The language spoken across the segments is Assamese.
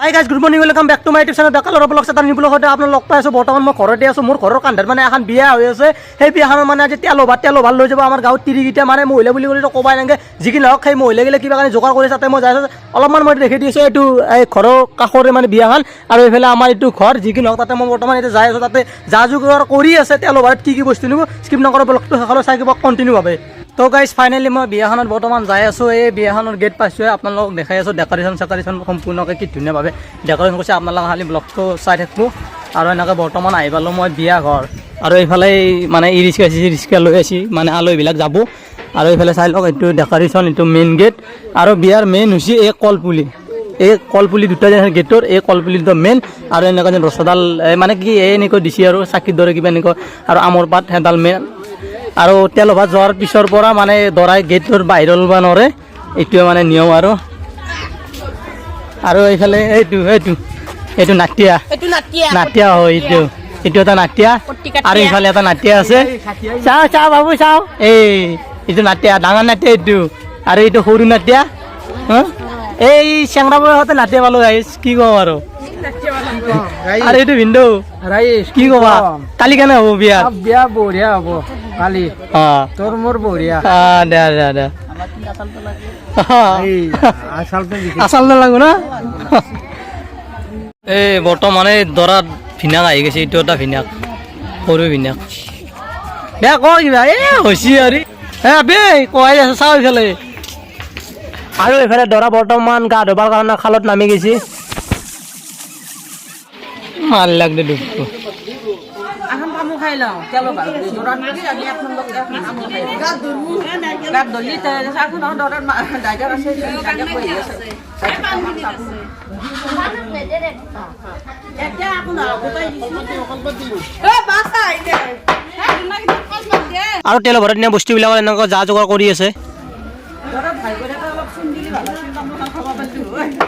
High guys good morning welcome back to my YouTube channel ডেকালৰ ব্লগছ এটা নিবলৈ সৈতে আপোনাক লগ পাই আছোঁ। বৰ্তমান মই ঘৰতে আছোঁ। মোৰ ঘৰৰ কান্ধাত মানে এখন বিয়া হৈ আছে। সেই বিয়াখনৰ মানে আজি তেল ভাত লৈ যাব আমাৰ গাঁৱত তিৰিকেইটা মানে মহিলা বুলি ক'লেতো ক'বাই নালাগে। যিকি নহওক সেই মহিলাগিলে কিবা কাৰণে যোগাৰ কৰি তাতে মই যাই আছোঁ। অলপমান মই দেখি দিছোঁ এইটো এই ঘৰৰ কাষৰে মানে বিয়াখন আৰু এইফালে আমাৰ এইটো ঘৰ। যিকি নহওক তাতে মই বৰ্তমান এতিয়া যাই আছোঁ। তাতে যা যোগাৰ কৰি আছে তেল ভাত কি বস্তু নিব স্কিপ নকৰা ব্লগটো শেষলৈ চাই কিবা কণ্টিনিউ পাবে। তো গাইজ ফাইনেলি মই বিয়াখনত বৰ্তমান যাই আছোঁ। এই বিয়াখনৰ গেট পাইছোঁ। আপোনালোকক দেখাই আছোঁ ডেক'ৰেশ্যন সম্পূৰ্ণকৈ কি ধুনীয়াভাৱে ডেক'ৰেশ্যন কৰিছে। আপোনালোকে খালি ব্লগটো চাই থাকোঁ আৰু এনেকৈ বৰ্তমান আহি পালোঁ মই বিয়া ঘৰ আৰু এইফালে মানে ই ৰিক্সা লৈ আছি মানে আলহীবিলাক যাব আৰু এইফালে চাই লওক এইটো ডেক'ৰেশ্যন এইটো মেইন গেট আৰু বিয়াৰ মেইন হৈছে এই কলপুলি দুটা যে গেটৰ এই কলপুলিটো মেইন আৰু এনেকুৱা যেন ৰছাডাল মানে কি এনেকৈ দিছে আৰু চাকিৰ দৰে কিবা এনেকুৱা আৰু আমৰ পাত সেইডাল মেইন আৰু তেল ভাত যোৱাৰ পিছৰ পৰা মানে দৰাই গেটৰ বাহিৰ ওলাব নোৱাৰে। এইটোৱে মানে নিয়ম আৰু এইফালে এইটো নাট্যা হয় এইটো এটা নাট্যা আৰু এইফালে এটা নাট্যা আছে। চাওঁ বাবু চাওঁ এইটো নাট্যা ডাঙৰ নাট্যা এইটো আৰু এইটো সৰু নাট্যা এই চেংৰা বয়সতে নাট্যা পালোঁ গাইজ কি ক'ম আৰু এইটো ভিন্দু কি ক'বা কালি কেনে হ'ব বিয়া বঢ়িয়া হ'ব কালি তোৰ মোৰ বঢ়িয়া দে আচাল নালাগো না এই বৰ্তমানে দৰাত ভিনাক আহি গৈছে। এইটো এটা ভিনাক সৰু ভিনাক দে কয় কিবা হৈছে আৰু বে কয় আছে চাওঁ এইফালে আৰু এইফালে দৰা বৰ্তমান গা ধুবৰ কাৰণে খালত নামি গৈছে। মাল লাগ দে দুখটো আৰু তেল ভৰাই নিয়া বস্তুবিলাক এনেকুৱা যা যোগাৰ কৰি আছে।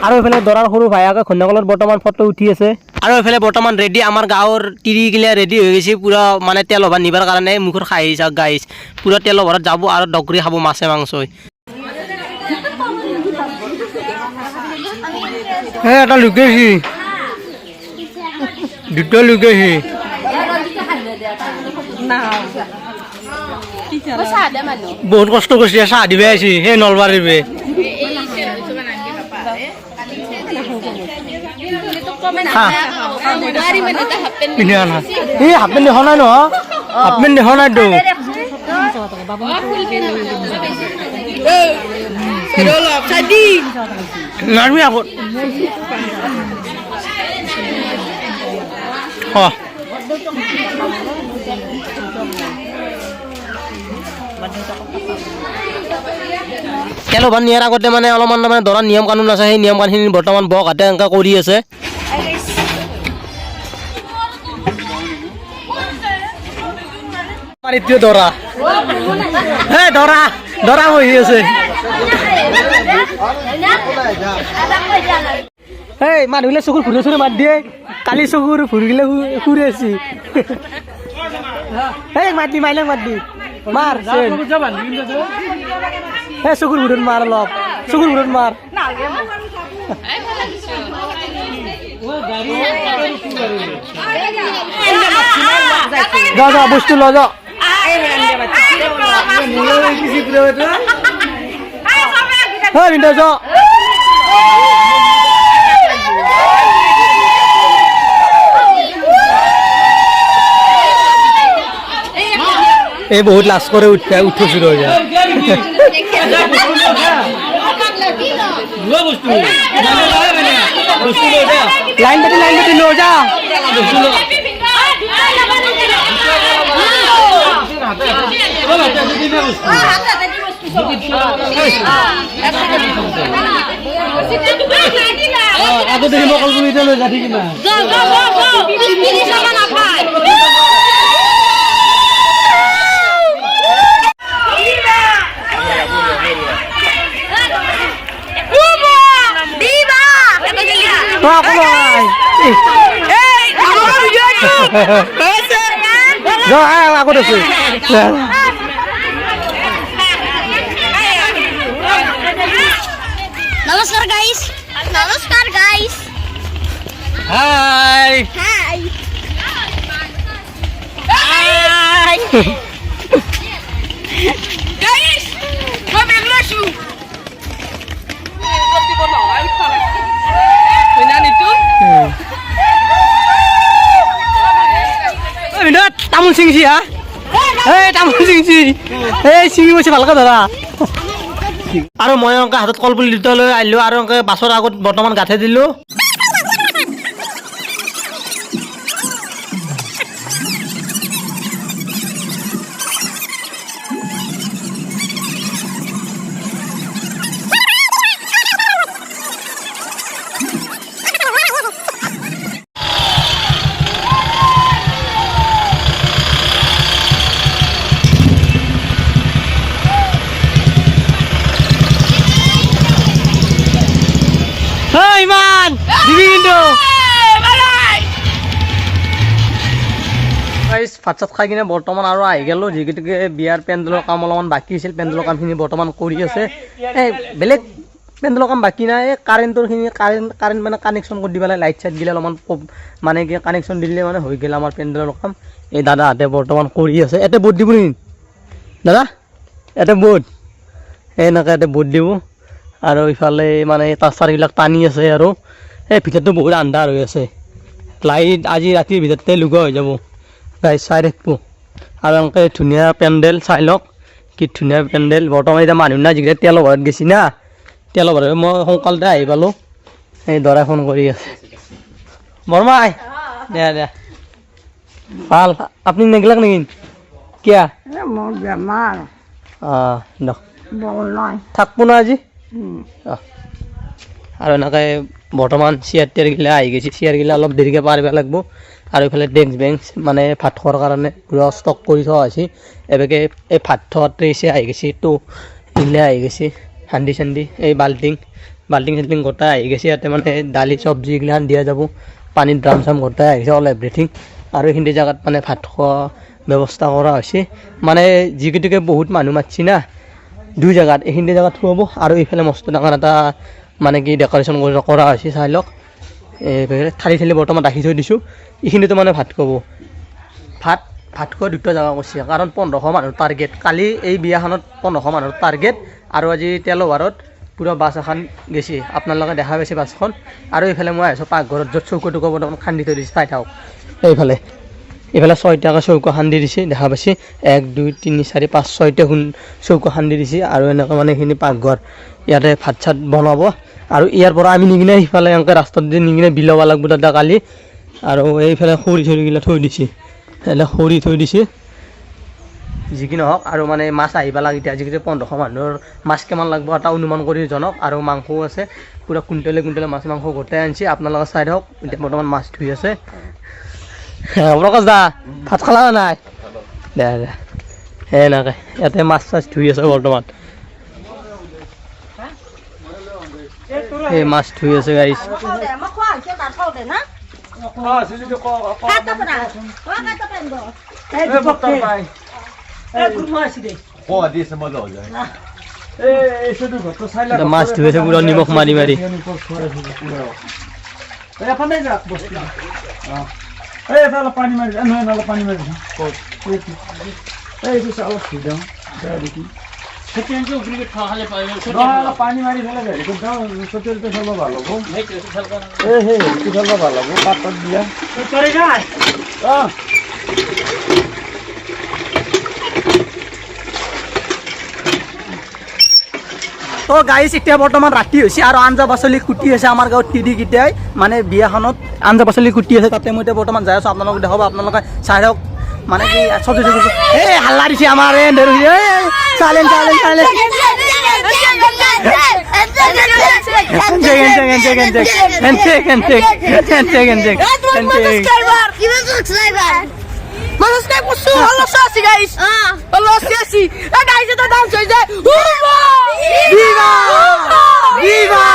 আৰু এইফালে দৰাৰ সৰু ভায়াকে ঘৈণীয়েকৰ বৰ্তমান ফটো উঠি আছে আৰু এইফালে বৰ্তমান ৰেডি আমাৰ গাঁৱৰ তিৰিগিলা ৰেডি হৈ গৈছে পুৰা মানে তেল ভাত নিবাৰ কাৰণে মুখৰ খাই চাওক গাইছ পুৰা তেল ভাৰত যাব আৰু ডগৰি খাব মাছে মাংসই। এটা লুকেছি দুটা লুকেছি বহুত কষ্ট কৰিছে চাহ দিবে আহিছে সেই নলবাৰীবে হাফপেণ্ট দেখা নাই নহয় হাফপেণ্ট দেখা নাইতো নামি আগত তেল ভাত নিয়াৰ আগতে মানে অলপমান মানে দৰাৰ নিয়ম কানুন আছে। সেই নিয়ম কানুনখিনি বৰ্তমান বৰ হাতে এনেকৈ কৰি আছে। এইটোৱে দৰা দৰা বহি আছে। এই মানুহগিলা চকুৰ ফুৰি চুৰি মাত দিয়ে কালি চকুৰ ফুৰিগিলা ফুৰি আছি মাৰলে মাৰ চকুৰ ঘূৰত মাৰ অলপ চকুৰ ঘূৰত মাৰ যা বস্তু ল যা এই বহুত লাজ কৰে উঠেছি ৰয়ে লাইন পাতি লো যা আগত দেখি মই কল কৰি লৈ যাবি কিনা আগত আছে Namaskar guys. হাই Hi. হাই Guys, kami ang lasu. Binod তামোল ছিঙিছি হা এই তামোল ছিঙিছি এই ছিঙি গৈছে ভালকে ধৰা আৰু মই অংকে হাতত কলপুলি দুটা লৈ আহিলোঁ আৰু অংকে বাছৰ আগত বৰ্তমান গাঁঠি দিলোঁ ইমান দিবি কিন্তু ভাত চাত খাই কিনে বৰ্তমান আৰু আহি গ'লোঁ যিকেইটাকে বিয়াৰ পেণ্ডেলৰ কাম অলপমান বাকী আছিল পেণ্ডেলৰ কামখিনি বৰ্তমান কৰি আছে এই বেলেগ পেণ্ডেলৰ কাম বাকী নাই এই কাৰেণ্টৰখিনি কাৰেণ্ট মানে কানেকশ্যন কৰি দিব লাগে লাইট চাইট দিলে অলপমান মানে কি কানেকশ্যন দিলে মানে হৈ গ'ল আমাৰ পেণ্ডেলৰ কাম এই দাদাহঁতে বৰ্তমান কৰি আছে ইয়াতে বোৰ্ড দিব নেকি দাদা ইয়াতে বোৰ্ড এনেকৈ ইয়াতে বোৰ্ড দিব আৰু ইফালে মানে তাঁৰ চাৰবিলাক টানি আছে আৰু এই ভিতৰতো বহুত আন্ধাৰ হৈ আছে লাইট আজি ৰাতিৰ ভিতৰতে লুকা হৈ যাব গাই চাই থাকিব আৰু এনেকৈ ধুনীয়া পেণ্ডেল চাই লওক কি ধুনীয়া পেণ্ডেল বৰ্তমান এতিয়া মানুহ নাই যিকেইটা তেলৰ ভাৰত গেছি না তেলৰ ভাৰত মই সোনকালতে আহি পালোঁ এই দৰাই ফোন কৰি আছে বৰমাই দে দে ভাল আপুনি নেগিলাক নেকি কিয়া মোৰ বেমাৰ অঁ দিয়ক বল নাই থাকব না আজি অঁ আৰু এনেকৈ বৰ্তমান চেয়াৰ টেয়াৰগিলা আহি গৈছে চেয়াৰগিলা অলপ দেৰিকৈ পাৰিব লাগিব আৰু এইফালে ডেস্ক বেঞ্চ মানে ভাত খোৱাৰ কাৰণে পুৰা ষ্টক কৰি থোৱা হৈছে এবেগে এই ভাত থোৱা ট্ৰেছে আহি গৈছে তো এইগিলা আহি গৈছে সান্দি চান্দি এই বাল্টিং চাল্টিং গোটাই আহি গৈছে ইয়াতে মানে দালি চব্জি এইগিলাখান দিয়া যাব পানীৰ ড্ৰাম চাম গোটাই আহিছে অল এভৰিথিং আৰু এইখিনি জেগাত মানে ভাত খোৱা ব্যৱস্থা কৰা হৈছে মানে যিকেইটাকে বহুত মানুহ মাতছি না দুই জেগাত এইখিনি জেগাত খুৱাব আৰু এইফালে মস্ত ডাঙৰ এটা মানে কি ডেক'ৰেশ্যন কৰা হৈছে চাই লওক থালি থালি বৰ্তমান ৰাখি থৈ দিছোঁ এইখিনিতো মানে ভাত খুৱাব ভাত খোৱা দুটা জেগা কৰিছে কাৰণ 1500 মানুহৰ টাৰ্গেট কালি এই বিয়াখনত 1500 মানুহৰ টাৰ্গেট আৰু আজি তেলভাৰত পুৰা বাছ এখন গেছি আপোনালোকে দেখা পাইছে বাছখন আৰু এইফালে মই আহিছোঁ পাকঘৰত য'ত চৌকটোকো বৰ্তমান খান্দি থৈ দিছে চাই থাকক এইফালে 6টাকৈ চৌকা খান্দি দিছে দেখা পাইছে 1 2 3 4 5 6টা চৌকা খান্দি দিছে আৰু এনেকৈ মানে এইখিনি পাকঘৰ ইয়াতে ভাত চাত বনাব আৰু ইয়াৰ পৰা আমি নিকিনে সিফালে এনেকৈ ৰাস্তাত দি নিকিনে বিলাব লাগিব দাদা কালি আৰু এইফালে খৰি চৰিগিলা থৈ দিছে এনে খৰি থৈ দিছে যি কি নহওক আৰু মানে মাছ আহিব লাগে এতিয়া আজিকালি 1500 মানুহৰ মাছ কিমান লাগিব এটা অনুমান কৰি জনক আৰু মাংসও আছে পুৰা কুইণ্টেলে মাছ মাংস গোটাই আনিছে আপোনালোকে চাই থাকক এতিয়া বৰ্তমান মাছ ধুই আছে প্ৰকাশ দা ভাত খালা নাই দে দে এনেকৈ ইয়াতে মাছ চাছ ধুই আছে বৰ্তমান এই মাছ ধুই আছে গাইছ মাছ ধুই আছে পুৰা নিমখ মাৰি মাৰি পানী মাৰি নহয় পানী মাৰি পানী মাৰি ফেলে চটিয়ালটো চলাব ভাল হ'ব সেইটো চলাব ভাল হ'ব পাত দিয়া অঁ তো গাইছ এতিয়া বৰ্তমান ৰাতি হৈছে আৰু আঞ্জা পাচলি কুটি আছে আমাৰ গাঁৱত তিৰিকেইটাই মানে বিয়াখনত আঞ্জা পাচলি কুটি আছে তাতে মই এতিয়া বৰ্তমান যাই আছোঁ আপোনালোকক দেখাব আপোনালোকে চাই থাকক মানে কি চব্জি চব্জি এই হাল্লা দিছে আমাৰ silent Subscribe ko su Allah sasi guys. Allah sasi. Guys ito down so viva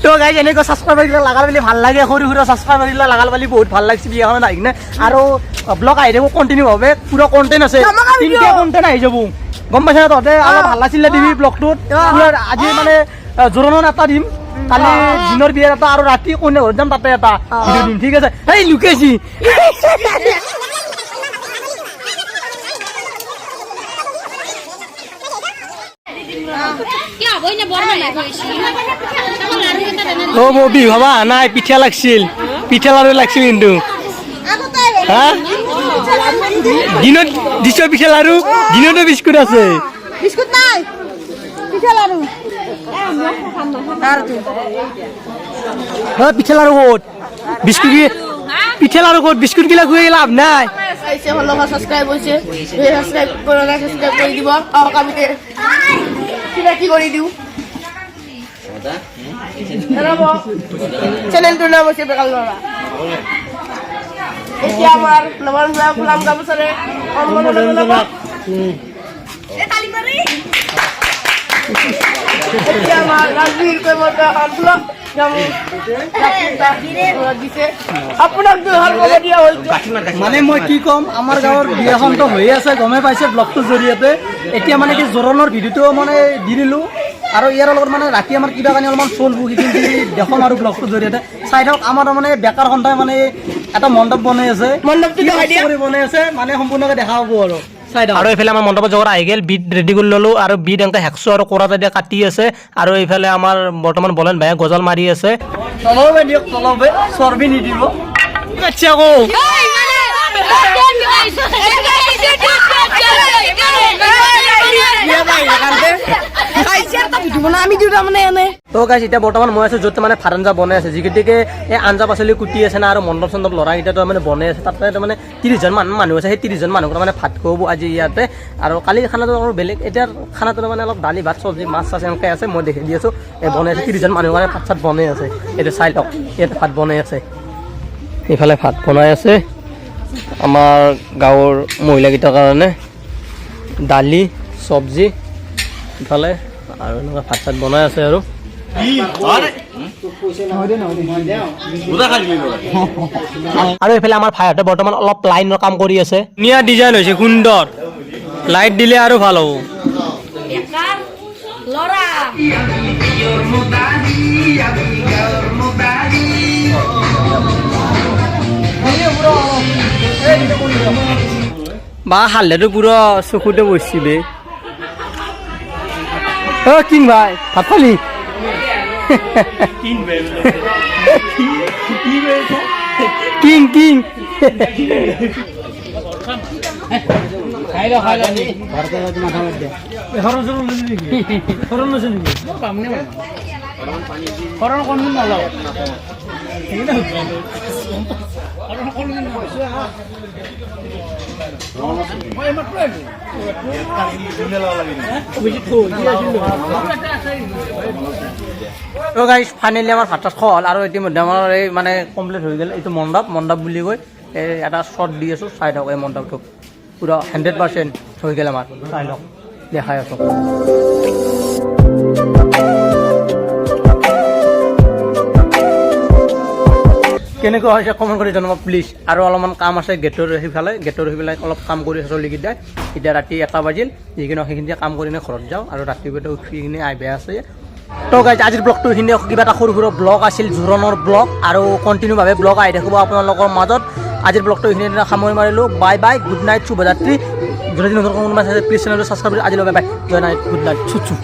তো গাইজ এনেকৈ ছাবস্ক্ৰাইবাৰগিলা লাগাল বুলি ভাল লাগে সৰু সৰু ছাবস্ক্ৰাইবাৰগিলা লাগাল বুলি বহুত ভাল লাগিছে বিয়াখনত আহি কিনে আৰু ব্লগ আহি থাকিব কণ্টিনিউ ভাৱে পুৰা কণ্টেণ্ট আছে 3টা কণ্টেণ্ট আহি যাব গম পাইছা না তহঁতে অলপ ভাল লাগিছিলে দিবি ব্লগটোত পুৰা আজি মানে জোৰোণত এটা দিম কালি দিনৰ বিয়াৰ এটা আৰু ৰাতি কইনা ঘৰত যাম তাতে এটা ভিডিঅ' দিম ঠিক আছে এই লুকেছি ও ববি ভাবা নাই পিঠা লাগছিল পিঠা লাড়ু লাগছিল কিন্তু হা দিনত দিছ পিঠা লাড়ু দিনতো বিস্কুট আছে বিস্কুট নাই পিঠা লাড়ু হ্যাঁ পিঠা লাড়ু ক'ত বিস্কুট পিঠা লাড়ু ক'ত বিস্কুট গিলা খুৱাই লাভ নাই চাইছে হলো সাবস্ক্রাইব হইছে সাবস্ক্রাইব করে না সাবস্ক্রাইব করে দিব কামিতে কি করে দিও চ্যানেলটোর নাম হচ্ছে বেকাল লড়া এতিয়া আমার নবান ফুলাম গামছারে তালি মারি এতিয়া আমার রাজবীর কই মতো আনলো আপোনাক দুহার কব দিয়া হল মানে মই কি ক'ম আমাৰ গাঁৱৰ বিয়াখনটো হৈ আছে গমে পাইছে ব্লগটোৰ জৰিয়তে এতিয়া মানে কি জোৰণৰ ভিডিঅ'টো মানে দি দিলোঁ আৰু ইয়াৰ লগত মানে ৰাতি আমাৰ কিবা কাৰণে অলপমান চলবো সেইখিনি দেখোন আৰু ব্লগটোৰ জৰিয়তে চাই থাকক আমাৰ মানে বেকাৰ সন্থাই মানে এটা মণ্ডপ বনাই আছে মণ্ডপটো দেখাই দিয়া বনাই আছে মানে সম্পূৰ্ণকৈ দেখা পাব আৰু আৰু এইফালে আমাৰ মণ্ডপৰ জোগাৰ আহি গ'ল বিট ৰেডি কৰি ল'লোঁ আৰু বিট এনেকৈ হেকচো আৰু কোৰাটা দিয়া কাটি আছে আৰু এইফালে আমাৰ বৰ্তমান বলেন ভাইয়ে গজাল মাৰি আছে চলাব দিয়ক চলাব চৰ্বি নিদিব আচ্ছা আকৌ তো গাইছ এতিয়া বৰ্তমান মই আছো য'ত মানে ভাত আঞ্জা বনাই আছে যিগতিকে এই আঞ্জা পাচলি কুটি আছে না আৰু মণ্ডপ চণ্ডপ ল'ৰাকেইটাতো মানে বনাই আছে তাতে মানে 30জন মানুহ আছে সেই 30জন মানুহক মানে ভাত খুৱাব আজি ইয়াতে আৰু কালি খানাটো আৰু বেলেগ এতিয়া খানাটো মানে অলপ দালি ভাত চব্জি মাছ চাছ এনেকৈ আছে মই দেখি দি আছোঁ এই বনাই আছে 30জন মানুহ মানে ভাত চাত বনাই আছে এইটো চাই লওক ইয়াতে ভাত বনাই আছে এইফালে ভাত বনাই আছে আমাৰ গাঁৱৰ মহিলাকেইটাৰ কাৰণে দালি চব্জি ইফালে আৰু এনেকুৱা ভাত চাত বনাই আছে আৰু আৰু এইফালে আমাৰ ভাইহঁতে বৰ্তমান অলপ লাইনৰ কাম কৰি আছে ধুনীয়া ডিজাইন হৈছে সুন্দৰ লাইট দিলে আৰু ভাল হ'ব বা হালদাটো পুৰা চকুতে বসছি বে ও কিং ভাই ভাত খালি কিং কিং তো গাইছ ফাইনেলি আমাৰ ভাত চাত খোৱা হ'ল আৰু ইতিমধ্যে আমাৰ এই মানে কমপ্লিট হৈ গ'ল এইটো মণ্ডপ বুলি কৈ এটা শ্বট দি আছোঁ চাই থাকক এই মণ্ডপটো পুৰা 100% হৈ গ'ল আমাৰ চাই লওক দেখাই আছোঁ কেনেকুৱা হৈছে কমেণ্ট কৰি জনাব প্লিজ আৰু অলপমান কাম আছে গেটৰ সেইফালে অলপ কাম কৰি আছে চলিকেইটাই এতিয়া ৰাতি 1 বাজিল যিখিনি সেইখিনিতে কাম কৰি কিনে ঘৰত যাওঁ আৰু ৰাতিপুৱা উঠি কিনে আহিব আছে তো গাইজ আজিৰ ব্লগটো এইখিনি কিবা এটা সৰু সৰু ব্লগ আছিল জোৰণৰ ব্লগ আৰু কণ্টিনিউভাৱে ব্লগ আহি থাকিব আপোনালোকৰ মাজত আজিৰ ব্লগটো এইখিনি সামৰি মাৰিলোঁ বাই বাই গুড নাইট শুভৰাত্ৰি যদি নতুন কোনোবা আছে প্লিজ চেনেলটো ছাবস্ক্ৰাইব কৰি আজিলৈ বাই বাই জয় নাইট গুড নাইট চুচু